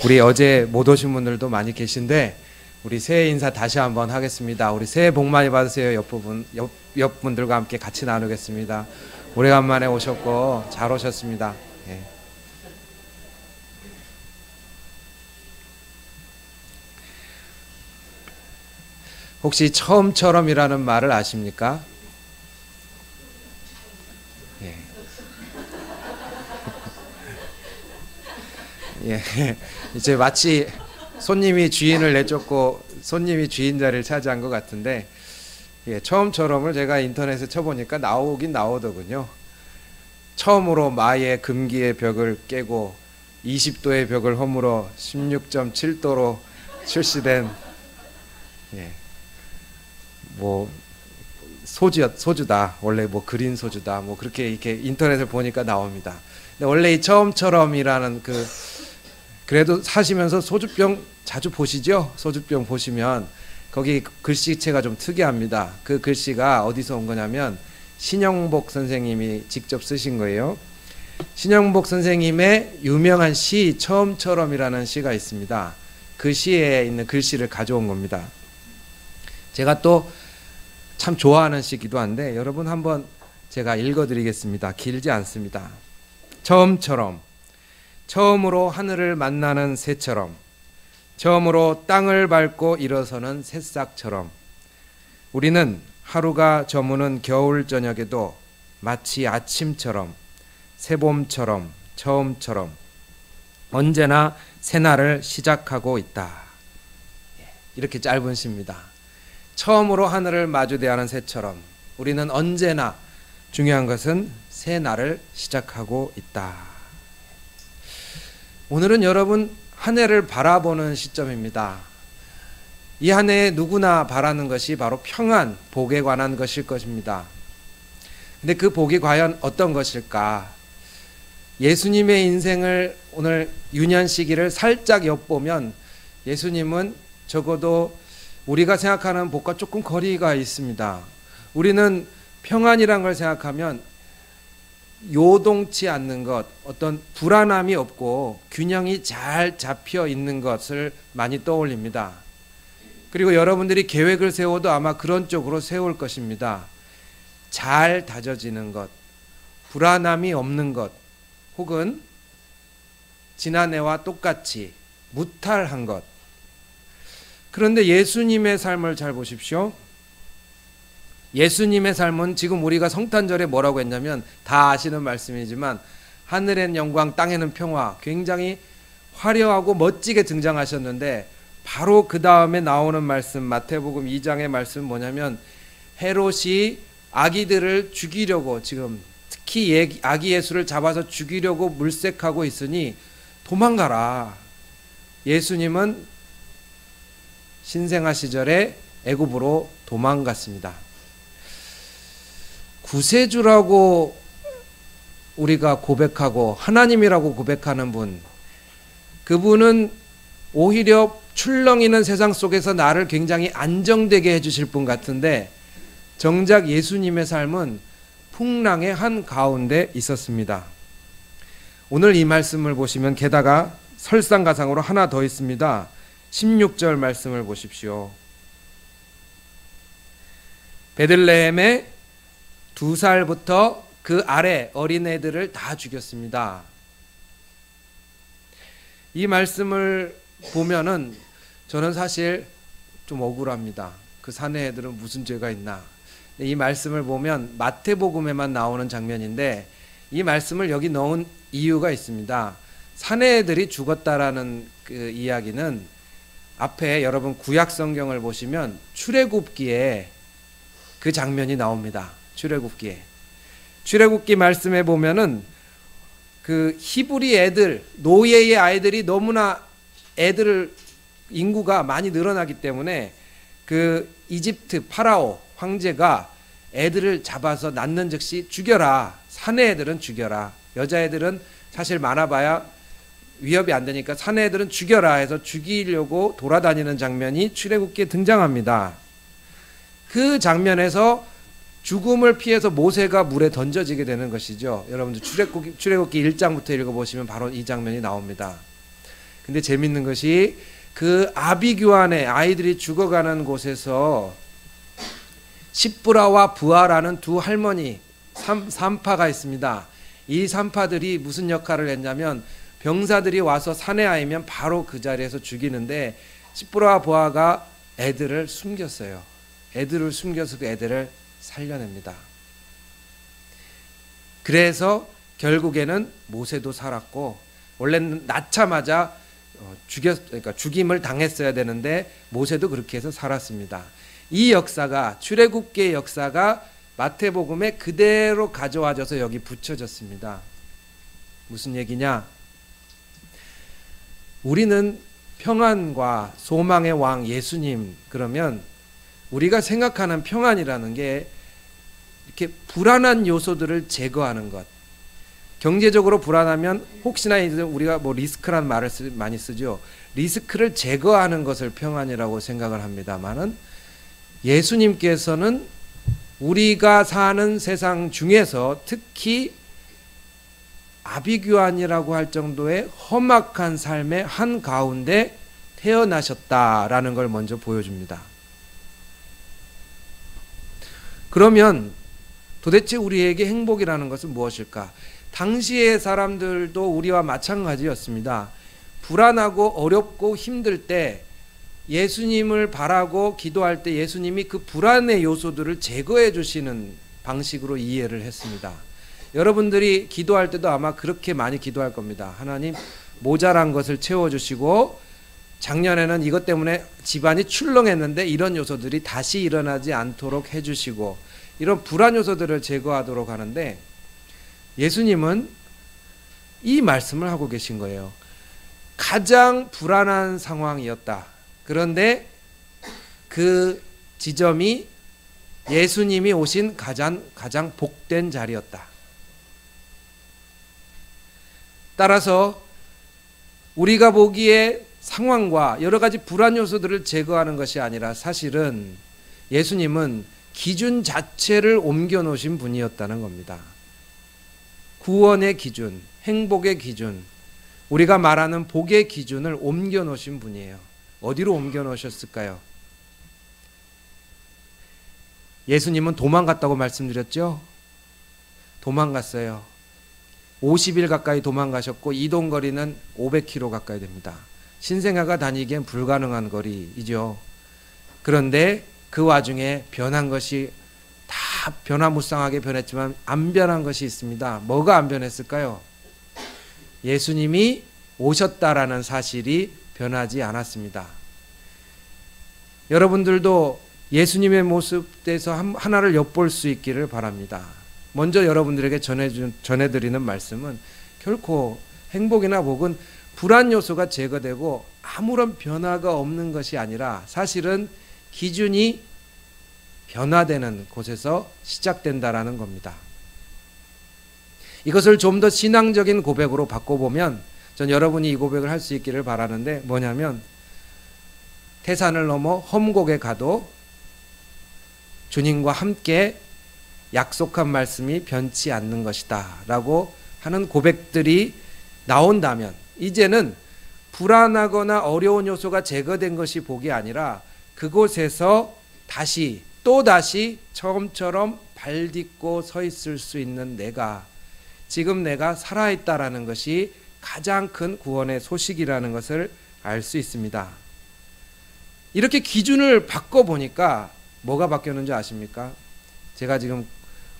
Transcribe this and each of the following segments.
우리 어제 못 오신 분들도 많이 계신데 우리 새해 인사 다시 한번 하겠습니다. 우리 새해 복 많이 받으세요. 옆 분들과 함께 같이 나누겠습니다. 오래간만에 오셨고 잘 오셨습니다. 예. 혹시 처음처럼이라는 말을 아십니까? 예. 예. 이제 마치 손님이 주인을 내쫓고 손님이 주인 자리를 차지한 것 같은데, 예, 처음처럼을 제가 인터넷에 쳐보니까 나오긴 나오더군요. 처음으로 마의 금기의 벽을 깨고 20도의 벽을 허물어 16.7도로 출시된, 예, 뭐 소주다, 원래 뭐 그린 소주다, 뭐 그렇게 이렇게 인터넷을 보니까 나옵니다. 근데 원래 이 처음처럼이라는 그래도 사시면서 소주병 자주 보시죠? 소주병 보시면 거기 글씨체가 좀 특이합니다. 그 글씨가 어디서 온 거냐면 신영복 선생님이 직접 쓰신 거예요. 신영복 선생님의 유명한 시 처음처럼이라는 시가 있습니다. 그 시에 있는 글씨를 가져온 겁니다. 제가 또 참 좋아하는 시기도 한데 여러분 한번 제가 읽어드리겠습니다. 길지 않습니다. 처음처럼, 처음으로 하늘을 만나는 새처럼, 처음으로 땅을 밟고 일어서는 새싹처럼, 우리는 하루가 저무는 겨울 저녁에도 마치 아침처럼, 새봄처럼, 처음처럼 언제나 새날을 시작하고 있다. 이렇게 짧은 시입니다. 처음으로 하늘을 마주 대하는 새처럼 우리는 언제나 중요한 것은 새날을 시작하고 있다. 오늘은 여러분 한 해를 바라보는 시점입니다. 이 한 해에 누구나 바라는 것이 바로 평안, 복에 관한 것일 것입니다. 근데 그 복이 과연 어떤 것일까? 예수님의 인생을 오늘 유년 시기를 살짝 엿보면 예수님은 적어도 우리가 생각하는 복과 조금 거리가 있습니다. 우리는 평안이란 걸 생각하면 요동치 않는 것, 어떤 불안함이 없고 균형이 잘 잡혀 있는 것을 많이 떠올립니다. 그리고 여러분들이 계획을 세워도 아마 그런 쪽으로 세울 것입니다. 잘 다져지는 것, 불안함이 없는 것, 혹은 지난해와 똑같이 무탈한 것. 그런데 예수님의 삶을 잘 보십시오. 예수님의 삶은 지금 우리가 성탄절에 뭐라고 했냐면 다 아시는 말씀이지만 하늘엔 영광 땅에는 평화, 굉장히 화려하고 멋지게 등장하셨는데 바로 그 다음에 나오는 말씀, 마태복음 2장의 말씀은 뭐냐면 헤롯이 아기들을 죽이려고, 지금 특히 아기 예수를 잡아서 죽이려고 물색하고 있으니 도망가라. 예수님은 신생아 시절에 애굽으로 도망갔습니다. 구세주라고 우리가 고백하고 하나님이라고 고백하는 분, 그분은 오히려 출렁이는 세상 속에서 나를 굉장히 안정되게 해주실 분 같은데 정작 예수님의 삶은 풍랑의 한가운데 있었습니다. 오늘 이 말씀을 보시면 게다가 설상가상으로 하나 더 있습니다. 16절 말씀을 보십시오. 베들레헴에 2살부터 그 아래 어린애들을 다 죽였습니다. 이 말씀을 보면은 저는 사실 좀 억울합니다. 그 사내 애들은 무슨 죄가 있나. 이 말씀을 보면 마태복음에만 나오는 장면인데 이 말씀을 여기 넣은 이유가 있습니다. 사내 애들이 죽었다라는 그 이야기는 앞에 여러분 구약 성경을 보시면 출애굽기에 그 장면이 나옵니다. 출애굽기 말씀에 보면은 그 히브리 애들, 노예의 아이들이 너무나 인구가 많이 늘어나기 때문에 그 이집트 파라오 황제가 애들을 잡아서 낳는 즉시 죽여라. 사내 애들은 죽여라. 여자애들은 사실 많아봐야 위협이 안 되니까 사내 애들은 죽여라 해서 죽이려고 돌아다니는 장면이 출애굽기에 등장합니다. 그 장면에서 죽음을 피해서 모세가 물에 던져지게 되는 것이죠. 여러분들 출애굽기 1장부터 읽어보시면 바로 이 장면이 나옵니다. 근데 재밌는 것이 그 아비규환의 아이들이 죽어가는 곳에서 십부라와 부하라는 두 할머니 산파가 있습니다. 이 산파들이 무슨 역할을 했냐면 병사들이 와서 살해하면 바로 그 자리에서 죽이는데 십부라와 부하가 애들을 숨겼어요. 애들을 숨겨서 그 애들을 살려냅니다. 그래서 결국에는 모세도 살았고, 원래는 낳자마자 그러니까 죽임을 당했어야 되는데 모세도 그렇게 해서 살았습니다. 이 역사가, 출애굽기의 역사가 마태복음에 그대로 가져와져서 여기 붙여졌습니다. 무슨 얘기냐? 우리는 평안과 소망의 왕 예수님, 그러면 우리가 생각하는 평안이라는 게 이렇게 불안한 요소들을 제거하는 것. 경제적으로 불안하면 혹시나 우리가 뭐 리스크란 말을 많이 쓰죠. 리스크를 제거하는 것을 평안이라고 생각을 합니다만은, 예수님께서는 우리가 사는 세상 중에서 특히 아비규환이라고 할 정도의 험악한 삶의 한 가운데 태어나셨다라는 걸 먼저 보여줍니다. 그러면 도대체 우리에게 행복이라는 것은 무엇일까? 당시의 사람들도 우리와 마찬가지였습니다. 불안하고 어렵고 힘들 때 예수님을 바라고 기도할 때 예수님이 그 불안의 요소들을 제거해 주시는 방식으로 이해를 했습니다. 여러분들이 기도할 때도 아마 그렇게 많이 기도할 겁니다. 하나님, 모자란 것을 채워주시고, 작년에는 이것 때문에 집안이 출렁했는데 이런 요소들이 다시 일어나지 않도록 해주시고, 이런 불안 요소들을 제거하도록 하는데, 예수님은 이 말씀을 하고 계신 거예요. 가장 불안한 상황이었다. 그런데 그 지점이 예수님이 오신 가장 복된 자리였다. 따라서 우리가 보기에 상황과 여러 가지 불안 요소들을 제거하는 것이 아니라 사실은 예수님은 기준 자체를 옮겨 놓으신 분이었다는 겁니다. 구원의 기준, 행복의 기준, 우리가 말하는 복의 기준을 옮겨 놓으신 분이에요. 어디로 옮겨 놓으셨을까요? 예수님은 도망갔다고 말씀드렸죠? 도망갔어요. 50일 가까이 도망가셨고 이동거리는 500km 가까이 됩니다. 신생아가 다니기엔 불가능한 거리이죠. 그런데 그 와중에 변한 것이 다 변화무쌍하게 변했지만 안 변한 것이 있습니다. 뭐가 안 변했을까요? 예수님이 오셨다라는 사실이 변하지 않았습니다. 여러분들도 예수님의 모습에서 하나를 엿볼 수 있기를 바랍니다. 먼저 여러분들에게 전해드리는 말씀은 결코 행복이나 복은 불안 요소가 제거되고 아무런 변화가 없는 것이 아니라 사실은 기준이 변화되는 곳에서 시작된다라는 겁니다. 이것을 좀 더 신앙적인 고백으로 바꿔보면 전 여러분이 이 고백을 할 수 있기를 바라는데, 뭐냐면 태산을 넘어 험곡에 가도 주님과 함께 약속한 말씀이 변치 않는 것이다 라고 하는 고백들이 나온다면, 이제는 불안하거나 어려운 요소가 제거된 것이 복이 아니라 그곳에서 또다시 처음처럼 발 딛고 서 있을 수 있는 지금 내가 살아있다라는 것이 가장 큰 구원의 소식이라는 것을 알 수 있습니다. 이렇게 기준을 바꿔보니까 뭐가 바뀌었는지 아십니까? 제가 지금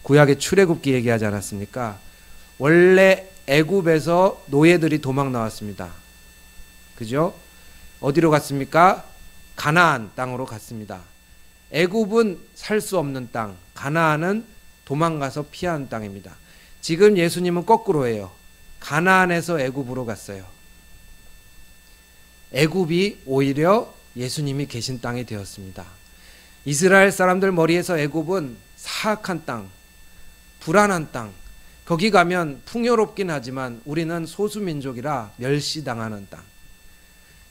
구약의 출애굽기 얘기하지 않았습니까? 원래 애굽에서 노예들이 도망 나왔습니다. 그죠? 어디로 갔습니까? 가나안 땅으로 갔습니다. 애굽은 살 수 없는 땅, 가나안은 도망가서 피한 땅입니다. 지금 예수님은 거꾸로예요. 가나안에서 애굽으로 갔어요. 애굽이 오히려 예수님이 계신 땅이 되었습니다. 이스라엘 사람들 머리에서 애굽은 사악한 땅, 불안한 땅, 거기 가면 풍요롭긴 하지만 우리는 소수민족이라 멸시당하는 땅.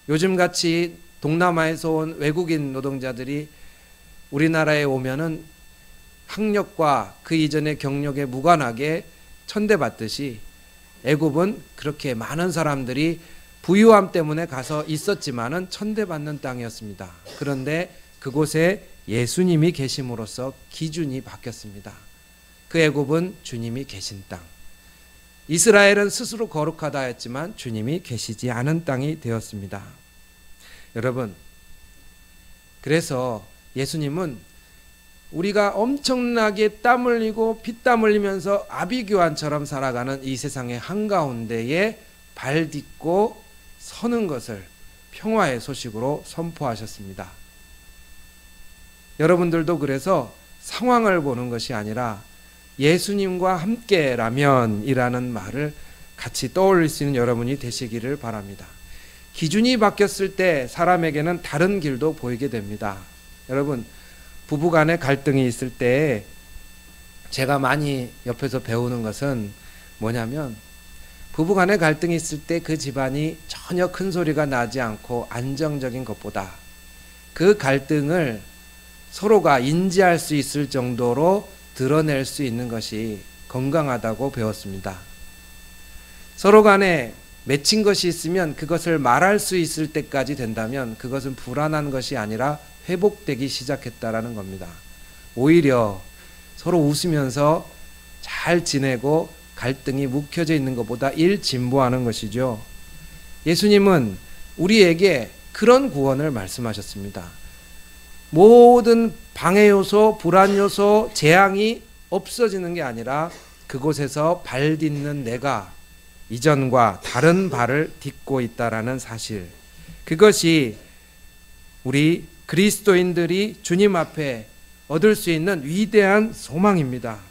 요즘같이 동남아에서 온 외국인 노동자들이 우리나라에 오면은 학력과 그 이전의 경력에 무관하게 천대받듯이 애굽은 그렇게 많은 사람들이 부유함 때문에 가서 있었지만은 천대받는 땅이었습니다. 그런데 그곳에 예수님이 계심으로써 기준이 바뀌었습니다. 그 애굽은 주님이 계신 땅. 이스라엘은 스스로 거룩하다 했지만 주님이 계시지 않은 땅이 되었습니다. 여러분, 그래서 예수님은 우리가 엄청나게 땀 흘리고 피땀 흘리면서 아비규환처럼 살아가는 이 세상의 한가운데에 발 딛고 서는 것을 평화의 소식으로 선포하셨습니다. 여러분들도 그래서 상황을 보는 것이 아니라 예수님과 함께라면 이라는 말을 같이 떠올릴 수 있는 여러분이 되시기를 바랍니다. 기준이 바뀌었을 때 사람에게는 다른 길도 보이게 됩니다. 여러분, 부부간에 갈등이 있을 때 제가 많이 옆에서 배우는 것은 뭐냐면, 부부간에 갈등이 있을 때 그 집안이 전혀 큰 소리가 나지 않고 안정적인 것보다 그 갈등을 서로가 인지할 수 있을 정도로 드러낼 수 있는 것이 건강하다고 배웠습니다. 서로 간에 맺힌 것이 있으면 그것을 말할 수 있을 때까지 된다면 그것은 불안한 것이 아니라 회복되기 시작했다라는 겁니다. 오히려 서로 웃으면서 잘 지내고 갈등이 묵혀져 있는 것보다 일진보하는 것이죠. 예수님은 우리에게 그런 구원을 말씀하셨습니다. 모든 방해 요소, 불안 요소, 재앙이 없어지는 게 아니라 그곳에서 발 딛는 내가 이전과 다른 발을 딛고 있다라는 사실, 그것이 우리 그리스도인들이 주님 앞에 얻을 수 있는 위대한 소망입니다.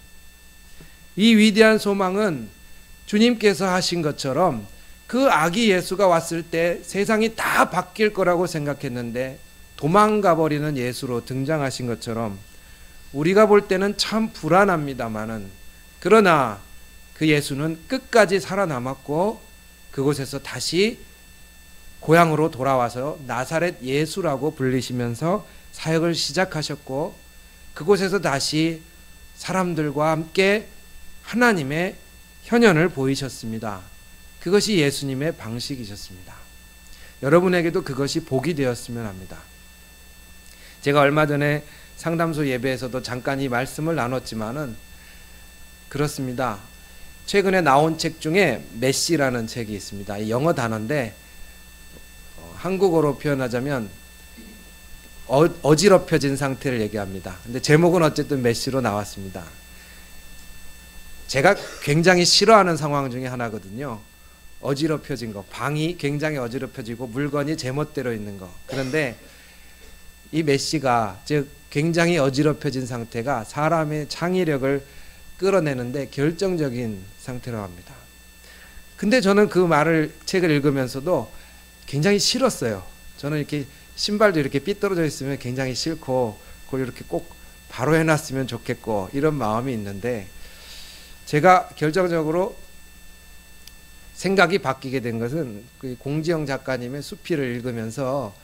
이 위대한 소망은 주님께서 하신 것처럼 그 아기 예수가 왔을 때 세상이 다 바뀔 거라고 생각했는데 도망가 버리는 예수로 등장하신 것처럼 우리가 볼 때는 참 불안합니다마는, 그러나 그 예수는 끝까지 살아남았고 그곳에서 다시 고향으로 돌아와서 나사렛 예수라고 불리시면서 사역을 시작하셨고, 그곳에서 다시 사람들과 함께 하나님의 현현을 보이셨습니다. 그것이 예수님의 방식이셨습니다. 여러분에게도 그것이 복이 되었으면 합니다. 제가 얼마 전에 상담소 예배에서도 잠깐 이 말씀을 나눴지만은 그렇습니다. 최근에 나온 책 중에 메시라는 책이 있습니다. 이 영어 단어인데 한국어로 표현하자면 어지럽혀진 상태를 얘기합니다. 근데 제목은 어쨌든 메시로 나왔습니다. 제가 굉장히 싫어하는 상황 중에 하나거든요. 어지럽혀진 거, 방이 굉장히 어지럽혀지고 물건이 제멋대로 있는 거. 그런데 이 메시가, 즉 굉장히 어지럽혀진 상태가 사람의 창의력을 끌어내는데 결정적인 상태라고 합니다. 근데 저는 그 책을 읽으면서도 굉장히 싫었어요. 저는 이렇게 신발도 이렇게 삐뚤어져 있으면 굉장히 싫고 그걸 이렇게 꼭 바로 해놨으면 좋겠고 이런 마음이 있는데, 제가 결정적으로 생각이 바뀌게 된 것은 그 공지영 작가님의 수필을 읽으면서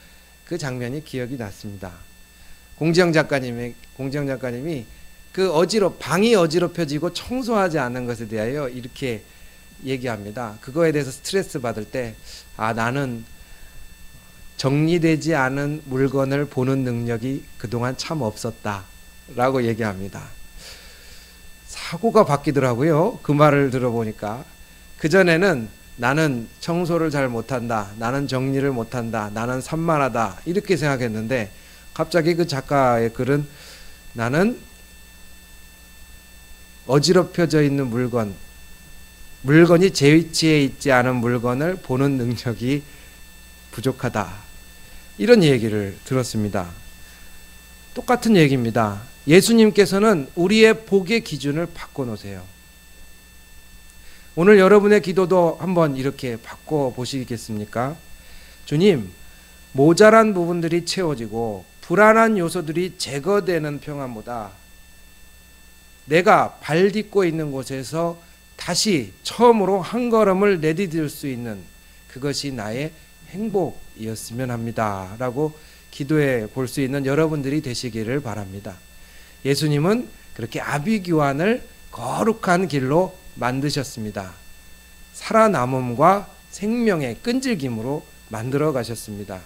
그 장면이 기억이 났습니다. 공지영 작가님이 그 방이 어지럽혀지고 청소하지 않는 것에 대하여 이렇게 얘기합니다. 그거에 대해서 스트레스 받을 때, 나는 정리되지 않은 물건을 보는 능력이 그동안 참 없었다 라고 얘기합니다. 사고가 바뀌더라고요. 그 말을 들어보니까. 그전에는 나는 청소를 잘 못한다, 나는 정리를 못한다, 나는 산만하다 이렇게 생각했는데, 갑자기 그 작가의 글은 나는 어지럽혀져 있는 물건이 제 위치에 있지 않은 물건을 보는 능력이 부족하다, 이런 얘기를 들었습니다. 똑같은 얘기입니다. 예수님께서는 우리의 복의 기준을 바꿔놓으세요. 오늘 여러분의 기도도 한번 이렇게 바꿔보시겠습니까? 주님, 모자란 부분들이 채워지고 불안한 요소들이 제거되는 평안보다 내가 발 딛고 있는 곳에서 다시 처음으로 한 걸음을 내디딜 수 있는 그것이 나의 행복이었으면 합니다 라고 기도해 볼 수 있는 여러분들이 되시기를 바랍니다. 예수님은 그렇게 아비규환을 거룩한 길로 만드셨습니다. 살아남음과 생명의 끈질김으로 만들어 가셨습니다.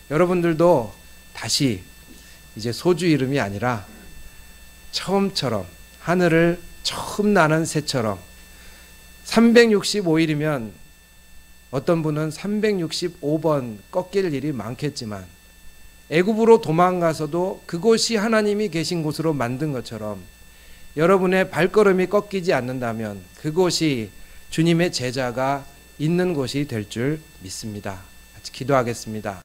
여러분들도 다시 이제 소주 이름이 아니라 처음처럼 하늘을 처음 나는 새처럼 365일이면 어떤 분은 365번 꺾일 일이 많겠지만 애굽으로 도망가서도 그곳이 하나님이 계신 곳으로 만든 것처럼 여러분의 발걸음이 꺾이지 않는다면 그곳이 주님의 제자가 있는 곳이 될 줄 믿습니다. 같이 기도하겠습니다.